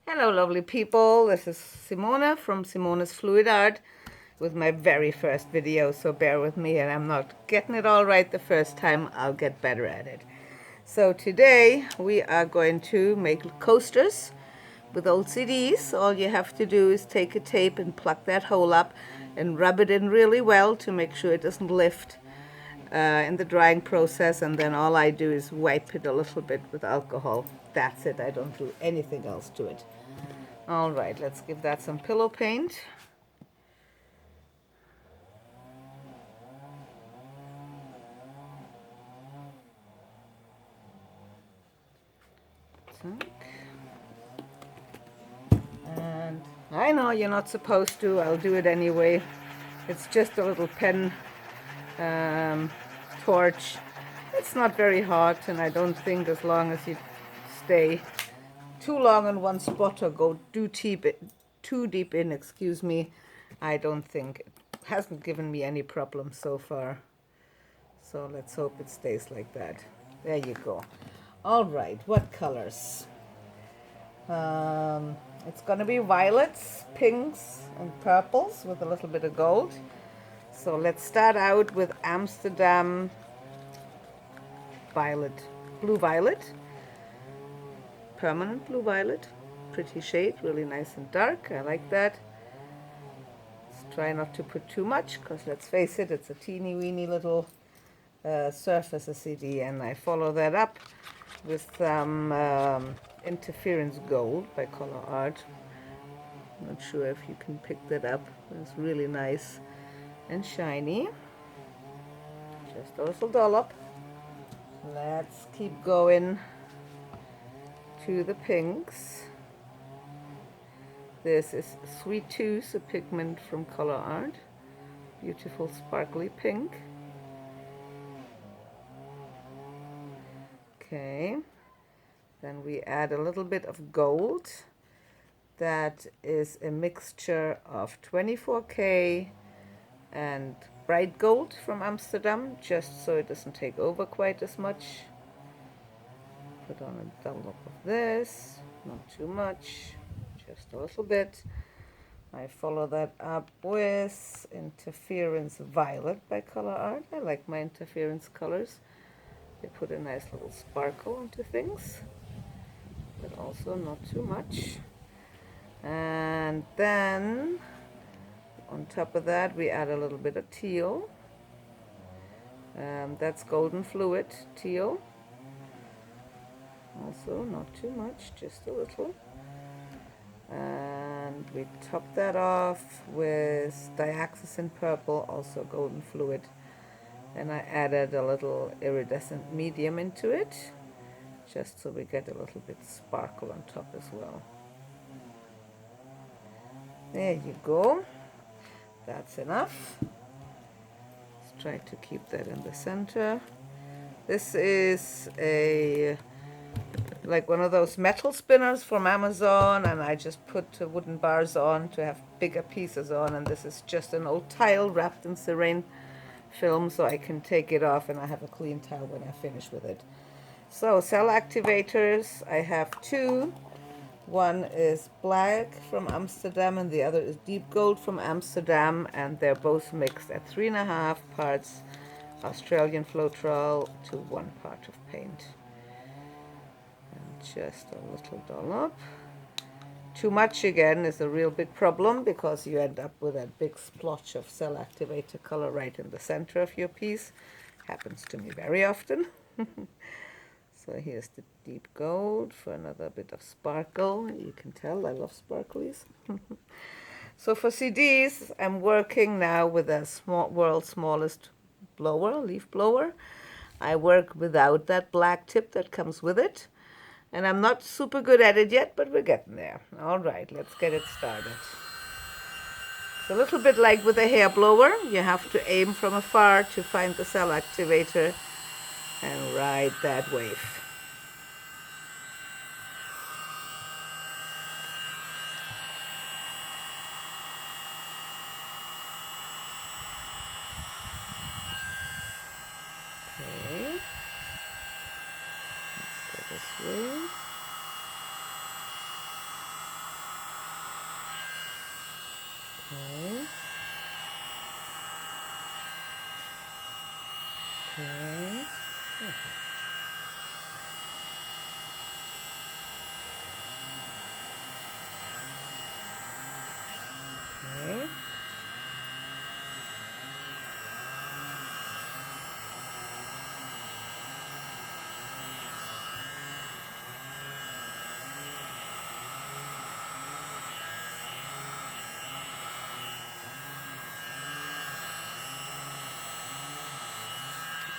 Hello lovely people, this is Simona from Simona's Fluidart with my very first video, so bear with me, and I'm not getting it all right the first time. I'll get better at it. So today we are going to make coasters with old CDs. All you have to do is take a tape and plug that hole up and rub it in really well to make sure it doesn't lift in the drying process, and then all I do is wipe it a little bit with alcohol. That's it. I don't do anything else to it. All right, let's give that some pillow paint. And I know you're not supposed to, I'll do it anyway. It's just a little pen torch. It's not very hot, and I don't think as long as you stay too long in one spot or go too deep in, excuse me, I don't think it hasn't given me any problems so far. So let's hope it stays like that. There you go. All right, what colors? It's going to be violets, pinks, and purples with a little bit of gold. So let's start out with Amsterdam violet, blue violet, permanent blue violet, pretty shade, really nice and dark. I like that. Let's try not to put too much, because let's face it, it's a teeny weeny little surface CD, and I follow that up with some interference gold by colourarte. I'm not sure if you can pick that up. It's really nice and shiny. Just a little dollop. Let's keep going to the pinks. This is Sweet Tooth, a pigment from colourarte. Beautiful sparkly pink. Okay, then we add a little bit of gold. That is a mixture of 24K and bright gold from Amsterdam, just so it doesn't take over quite as much. Put on a dollop of this, not too much, just a little bit. I follow that up with Interference Violet by colourarte. I like my interference colors. They put a nice little sparkle into things, but also not too much. And then on top of that we add a little bit of teal. That's golden fluid teal. Also not too much, just a little. And we top that off with diax in purple, also golden fluid. And I added a little iridescent medium into it, just so we get a little bit sparkle on top as well. There you go. That's enough. Let's try to keep that in the center. This is like one of those metal spinners from Amazon, and I just put wooden bars on to have bigger pieces on, and this is just an old tile wrapped in saran film, so I can take it off and I have a clean tile when I finish with it. So cell activators, I have two. One is black from Amsterdam and the other is deep gold from Amsterdam, and they're both mixed at 3.5 parts Australian floetro to 1 part of paint. And just a little dollop. Too much again is a real big problem, because you end up with that big splotch of cell activator color right in the center of your piece. Happens to me very often. So here's the deep gold for another bit of sparkle. You can tell I love sparklies. So for CDs, I'm working now with a world's smallest blower, leaf blower. I work without that black tip that comes with it. And I'm not super good at it yet, but we're getting there. All right, let's get it started. It's a little bit like with a hair blower. You have to aim from afar to find the cell activator and ride that wave. Okay, let's go this way. Okay. Okay. Okay.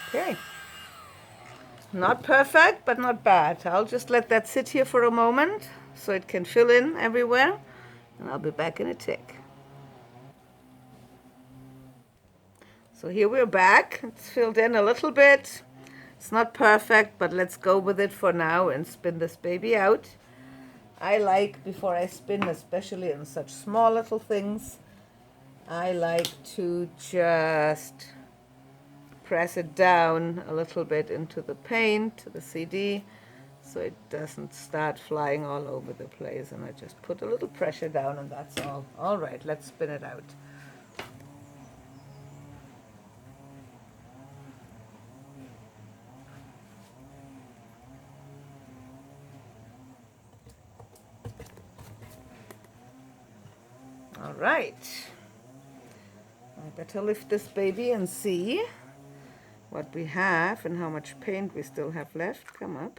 Okay. Not perfect, but not bad. I'll just let that sit here for a moment so it can fill in everywhere, and I'll be back in a tick. So here we're back. It's filled in a little bit. It's not perfect, but let's go with it for now and spin this baby out. I like, before I spin, especially in such small little things, I like to just press it down a little bit into the paint, the CD, so it doesn't start flying all over the place. And I just put a little pressure down and that's all. All right, let's spin it out. All right. I better lift this baby and see what we have and how much paint we still have left. Come up.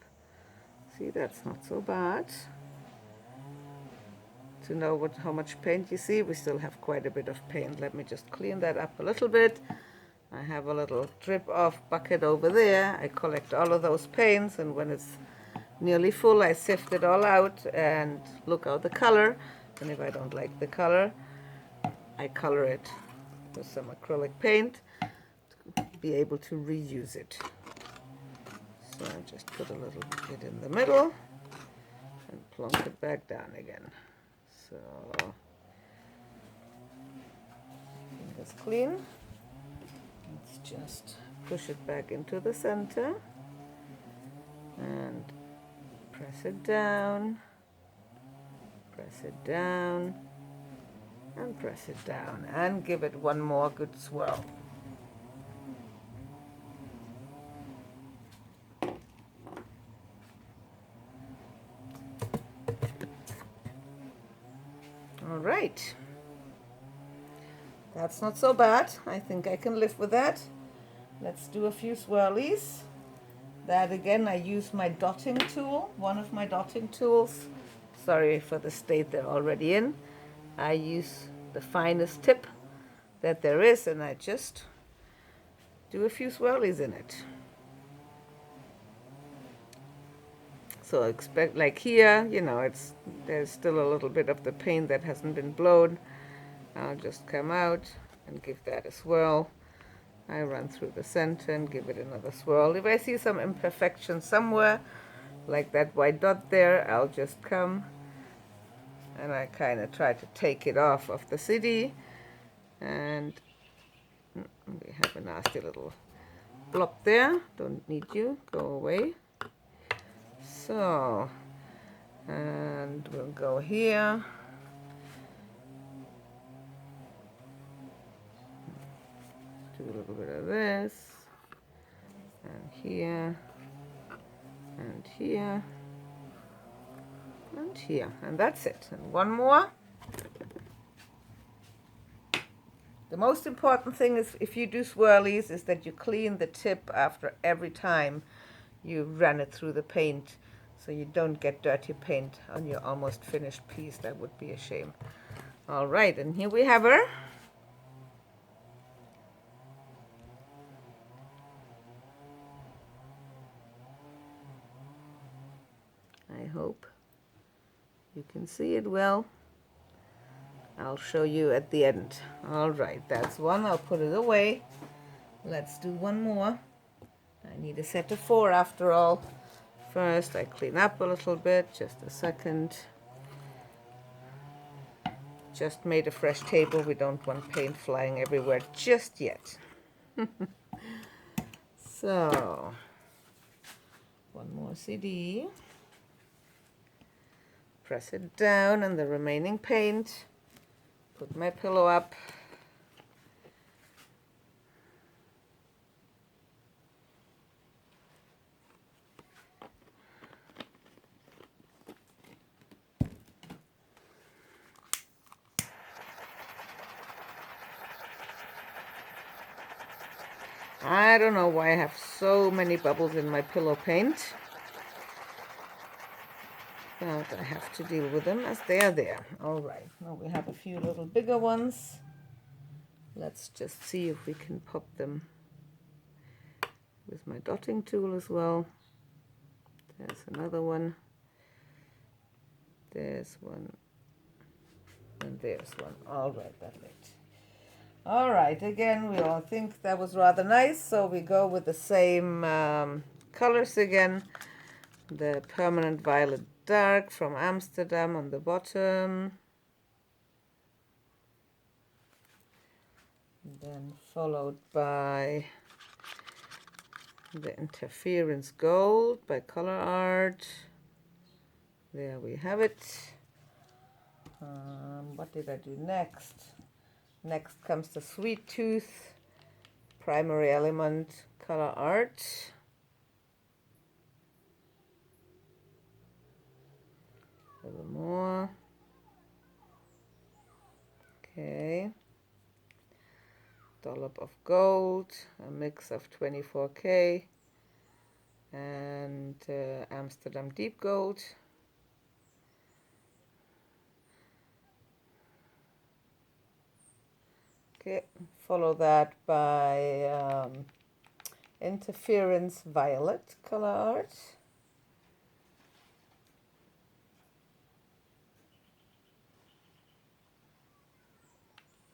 See, that's not so bad. To know how much paint you see, we still have quite a bit of paint. Let me just clean that up a little bit. I have a little drip off bucket over there. I collect all of those paints, and when it's nearly full, I sift it all out and look out the color. And if I don't like the color, I color it with some acrylic paint to be able to reuse it. So I just put a little bit in the middle and plunk it back down again. So fingers clean. Let's just push it back into the center and press it down, and press it down, and give it one more good swirl. All right. That's not so bad. I think I can live with that. Let's do a few swirlies. That again, I use my dotting tool, one of my dotting tools. Sorry for the state they're already in. I use the finest tip that there is, and I just do a few swirlies in it. So expect, like here, you know, there's still a little bit of the paint that hasn't been blown. I'll just come out and give that a swirl. I run through the center and give it another swirl. If I see some imperfection somewhere, like that white dot there, I'll just come and I kind of try to take it off of the CD. And we have a nasty little blob there. Don't need you. Go away. So, and we'll go here. Do a little bit of this, and here, and here, and here, and that's it. And one more. The most important thing is, if you do swirlies, is that you clean the tip after every time you run it through the paint, so you don't get dirty paint on your almost finished piece. That would be a shame. All right, and here we have her. I hope you can see it well. I'll show you at the end. All right, that's one. I'll put it away. Let's do one more. I need a set of 4 after all. First, I clean up a little bit. Just a second. Just made a fresh table. We don't want paint flying everywhere just yet. So, one more CD. Press it down and the remaining paint. Put my pillow up. I don't know why I have so many bubbles in my pillow paint, but I have to deal with them as they are there. All right, now we have a few little bigger ones. Let's just see if we can pop them with my dotting tool as well. There's another one. There's one. And there's one. All right, that's it. All right, again, we all think that was rather nice, so we go with the same colors again. The permanent violet dark from Amsterdam on the bottom. Then followed by the interference gold by colourarte. There we have it. What did I do next? Next comes the sweet tooth primary element colourarte. A little more. Okay. Dollop of gold, a mix of 24K and Amsterdam deep gold. Okay, follow that by interference violet colourarte.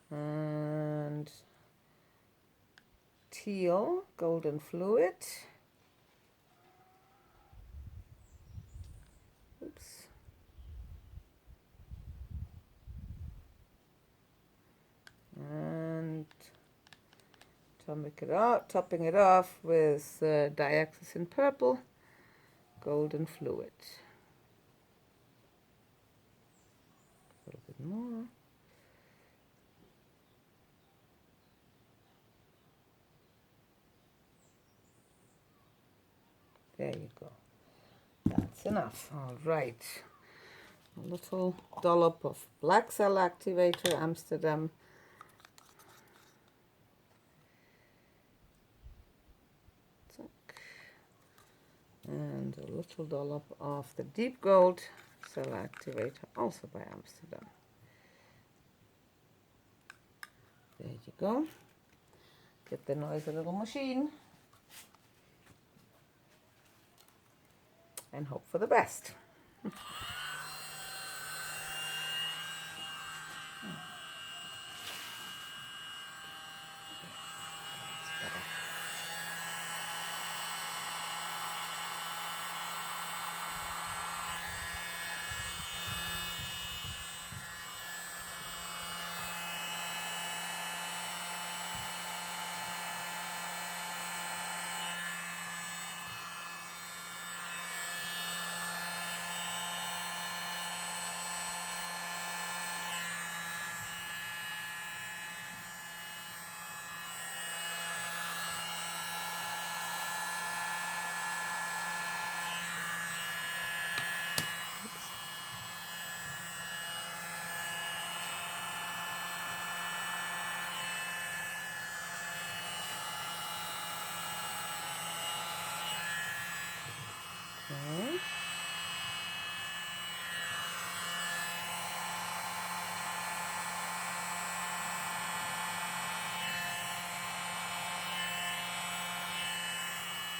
And teal golden fluid. Oops. And topping it off with diax in purple, golden fluid. A little bit more. There you go. That's enough. All right. A little dollop of black cell activator, Amsterdam. And a little dollop of the deep gold cell activator, also by Amsterdam. There you go. Get the noisy little machine. And hope for the best. Okay.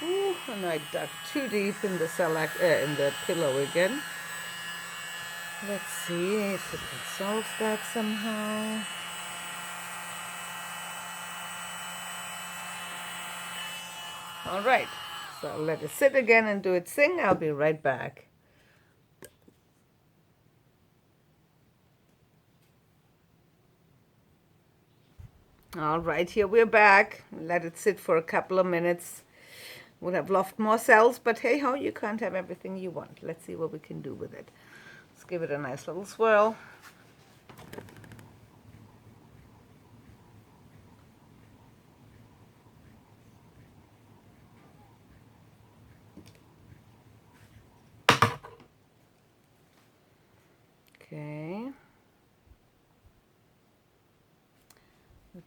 Ooh, and I dug too deep in the in the pillow again. Let's see if we can solve that somehow. All right, so I'll let it sit again and do its thing. I'll be right back. All right, here we're back. Let it sit for a couple of minutes. Would have loved more cells, but hey ho, you can't have everything you want. Let's see what we can do with it. Let's give it a nice little swirl.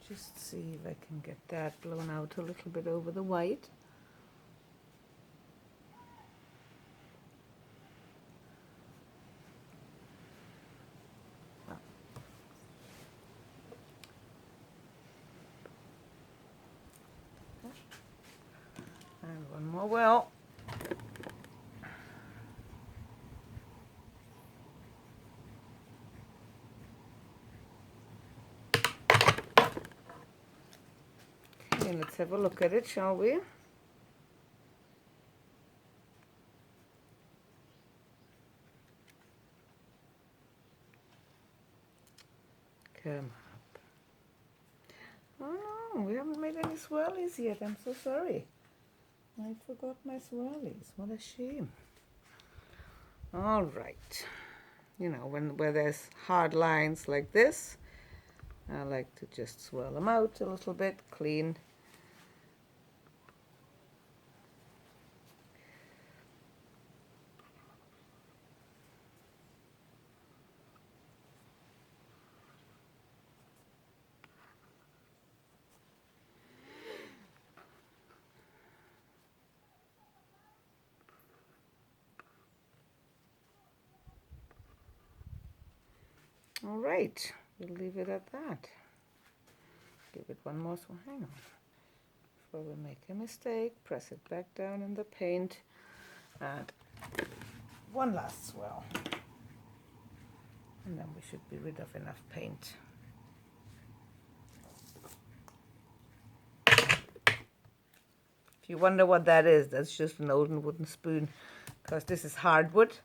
just see if I can get that blown out a little bit over the white. And one more well. Okay, let's have a look at it, shall we? Come up. Oh no, we haven't made any swirlies yet. I'm so sorry. I forgot my swirlies. What a shame. All right. You know, where there's hard lines like this, I like to just swirl them out a little bit, clean. All right, we'll leave it at that. Give it one more swirl. Hang on. Before we make a mistake, press it back down in the paint. And one last swirl. And then we should be rid of enough paint. If you wonder what that is, that's just an old wooden spoon, because this is hardwood,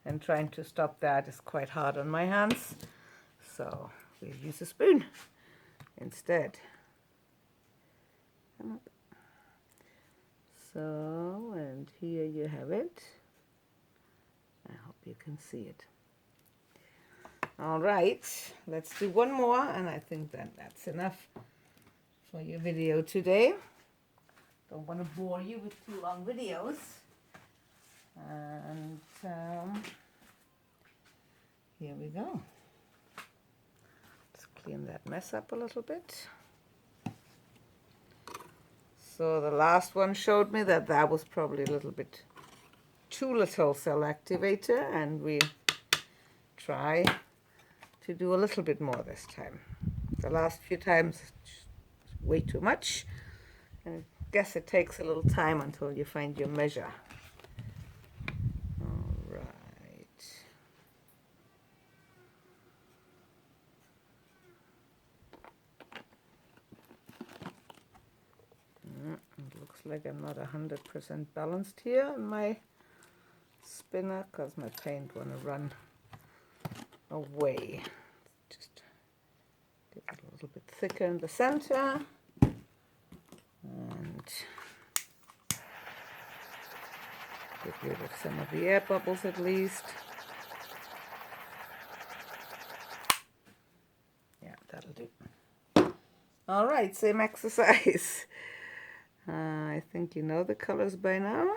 and trying to stop that is quite hard on my hands. So we'll use a spoon instead. Come up. So, and here you have it. I hope you can see it. All right, let's do one more, and I think that's enough for your video today. Don't want to bore you with too long videos. And here we go. Let's clean that mess up a little bit. So the last one showed me that was probably a little bit too little cell activator, and we try to do a little bit more this time. The last few times, way too much. And I guess it takes a little time until you find your measure. All right. It looks like I'm not 100% balanced here in my spinner, because my paint want to run away. Just get it a little bit thicker in the center, and get rid of some of the air bubbles at least. Yeah, that'll do. All right, same exercise. I think you know the colors by now,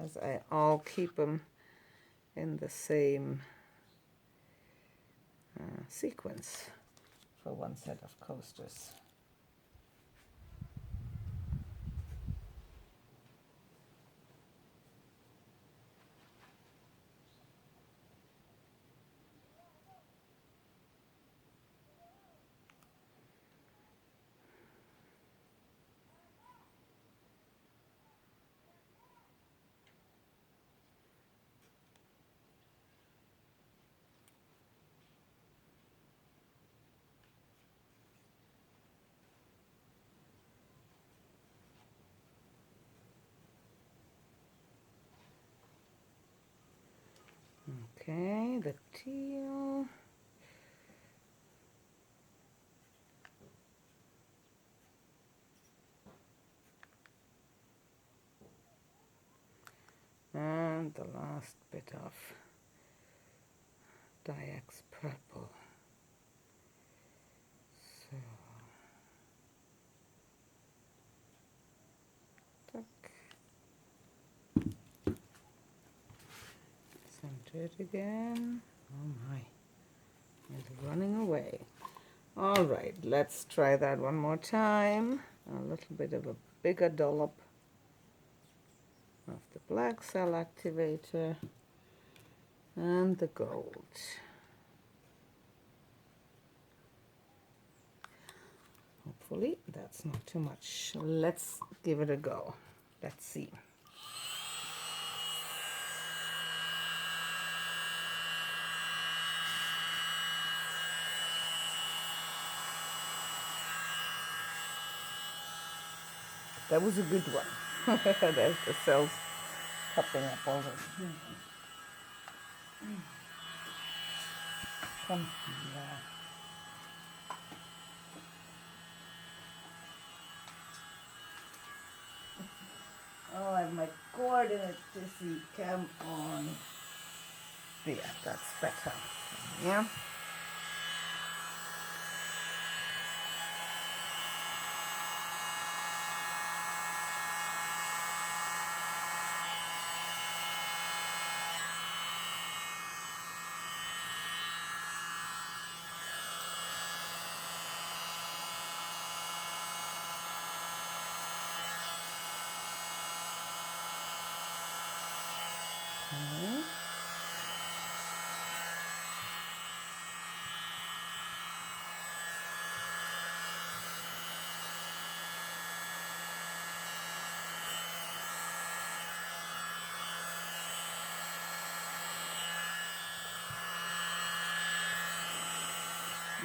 as I all keep them in the same sequence for one set of coasters. Okay, the teal. And the last bit of diax purple. So, tuck. Center it again. Oh my, it's running away. All right, let's try that one more time. A little bit of a bigger dollop of the black cell activator and the gold. Hopefully that's not too much. Let's give it a go. Let's see. That was a good one. There's the cells popping up already. Come here. Oh, I have my coordinate to see. Come on. There, that's better. Yeah.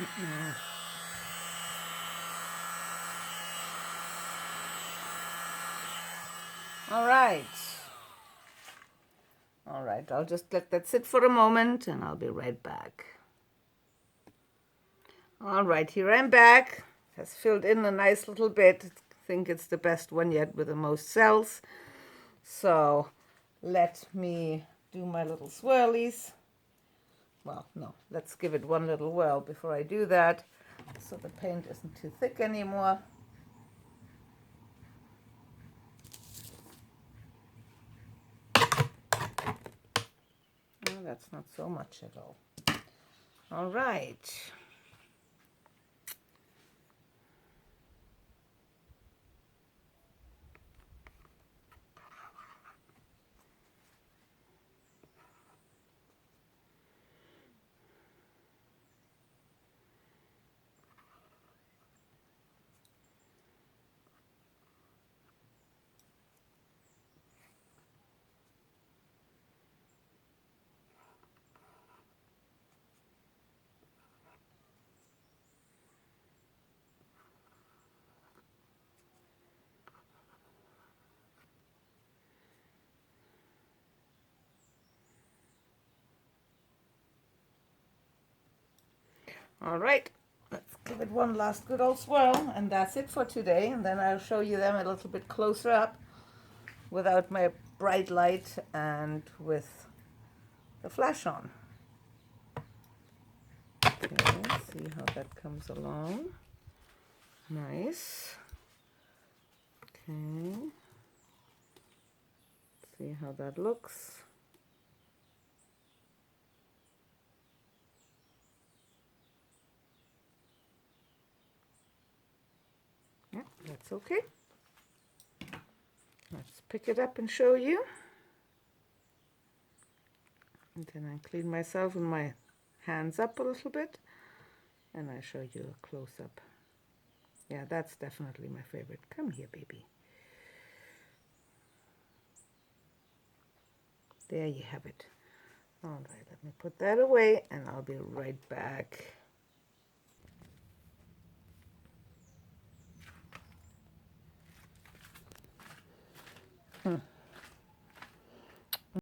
Okay. All right. All right, I'll just let that sit for a moment and I'll be right back. All right, here I'm back. Has filled in a nice little bit. I think it's the best one yet with the most cells. So let me do my little swirlies. Well, no, let's give it one little whirl before I do that so the paint isn't too thick anymore. Oh, that's not so much at all. All right. All right, let's give it one last good old swirl, and that's it for today. And then I'll show you them a little bit closer up without my bright light and with the flash on. Okay, see how that comes along. Nice. Okay. See how that looks. Yeah, that's okay. Let's pick it up and show you. And then I clean myself and my hands up a little bit. And I show you a close-up. Yeah, that's definitely my favorite. Come here, baby. There you have it. All right, let me put that away and I'll be right back.